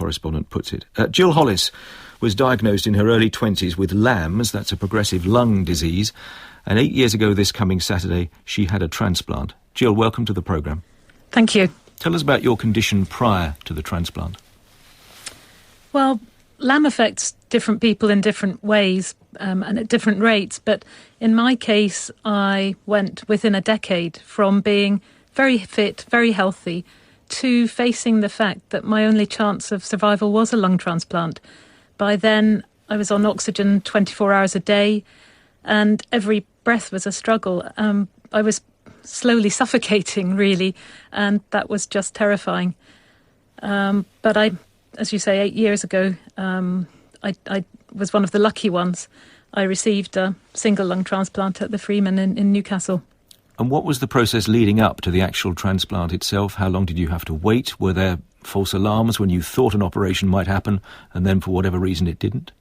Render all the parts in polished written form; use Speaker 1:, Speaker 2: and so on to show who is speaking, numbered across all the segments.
Speaker 1: correspondent puts it. Gill Hollis was diagnosed in her early 20s with LAMS, that's a progressive lung disease, and 8 years ago this coming Saturday she had a transplant. Gill, welcome to the programme.
Speaker 2: Thank you.
Speaker 1: Tell us about your condition prior to the transplant.
Speaker 2: Well, LAM affects different people in different ways and at different rates, but in my case I went within a decade from being very fit, very healthy, to facing the fact that my only chance of survival was a lung transplant. By then, I was on oxygen 24 hours a day, and every breath was a struggle. I was slowly suffocating, really, and that was just terrifying. But as you say, 8 years ago, I was one of the lucky ones. I received a single lung transplant at the Freeman in Newcastle.
Speaker 1: And what was the process leading up to the actual transplant itself? How long did you have to wait? Were there false alarms when you thought an operation might happen and then for whatever reason it didn't?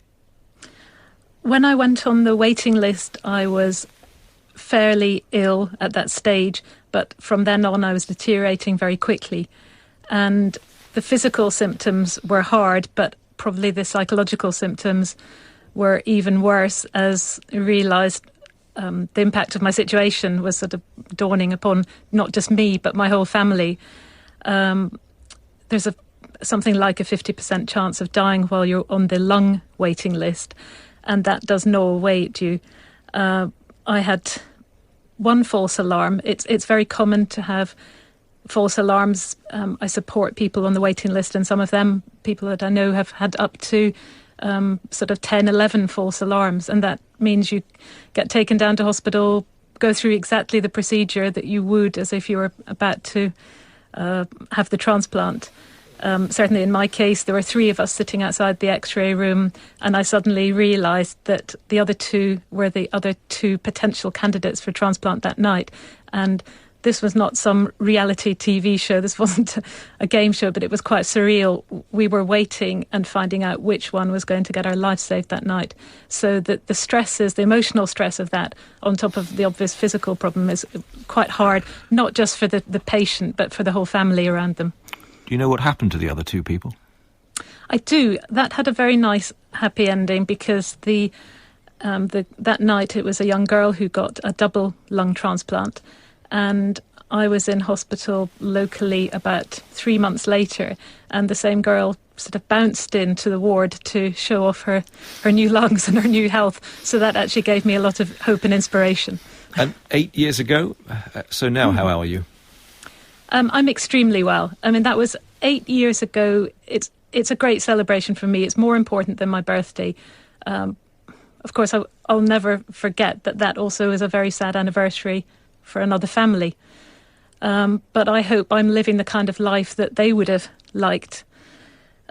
Speaker 2: When I went on the waiting list, I was fairly ill at that stage, but from then on I was deteriorating very quickly. And the physical symptoms were hard, but probably the psychological symptoms were even worse, as I realised the impact of my situation was sort of dawning upon not just me, but my whole family. There's something like a 50% chance of dying while you're on the lung waiting list, and that does gnaw away at you. I had one false alarm. It's very common to have false alarms. I support people on the waiting list, and some of them, people that I know, have had up to sort of 10, 11 false alarms, and that means you get taken down to hospital, go through exactly the procedure that you would as if you were about to have the transplant. Certainly in my case, there were 3 of us sitting outside the X-ray room, and I suddenly realised that the other 2 were the other 2 potential candidates for transplant that night. And this was not some reality TV show. This wasn't a game show, but it was quite surreal. We were waiting and finding out which one was going to get our life saved that night. So that the stresses, the emotional stress of that, on top of the obvious physical problem, is quite hard, not just for the patient, but for the whole family around them.
Speaker 1: Do you know what happened to the other 2 people?
Speaker 2: I do. That had a very nice, happy ending, because that night it was a young girl who got a double lung transplant, and I was in hospital locally about 3 months later, and the same girl sort of bounced into the ward to show off her new lungs and her new health. So that actually gave me a lot of hope and inspiration.
Speaker 1: And 8 years ago, so now how are you?
Speaker 2: I'm extremely well. I mean, that was 8 years ago. It's a great celebration for me. It's more important than my birthday. Of course, I'll never forget that also is a very sad anniversary for another family. But I hope I'm living the kind of life that they would have liked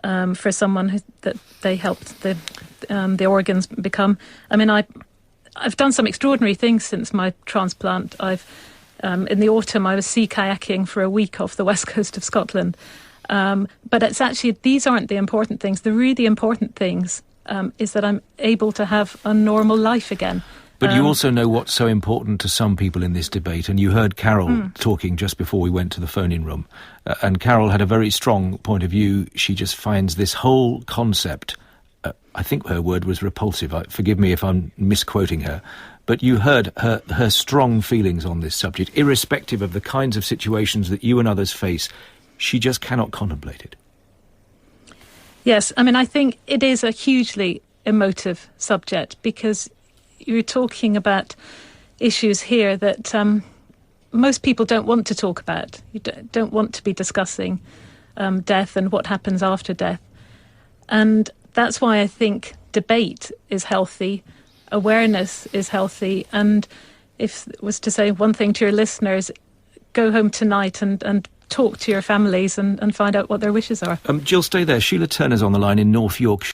Speaker 2: for someone that they helped the organs become. I mean, I've done some extraordinary things since my transplant. In the autumn, I was sea kayaking for a week off the west coast of Scotland. But it's actually, these aren't the important things. The really important things is that I'm able to have a normal life again.
Speaker 1: But you also know what's so important to some people in this debate, and you heard Carol talking just before we went to the phone-in room, and Carol had a very strong point of view. She just finds this whole concept, I think her word was repulsive, forgive me if I'm misquoting her, but you heard her strong feelings on this subject, irrespective of the kinds of situations that you and others face. She just cannot contemplate it.
Speaker 2: Yes, I mean, I think it is a hugely emotive subject, because you're talking about issues here that most people don't want to talk about. You don't want to be discussing death and what happens after death. And that's why I think debate is healthy, awareness is healthy. And if it was to say one thing to your listeners, go home tonight and talk to your families and find out what their wishes are.
Speaker 1: Jill, stay there. Sheila Turner's on the line in North Yorkshire.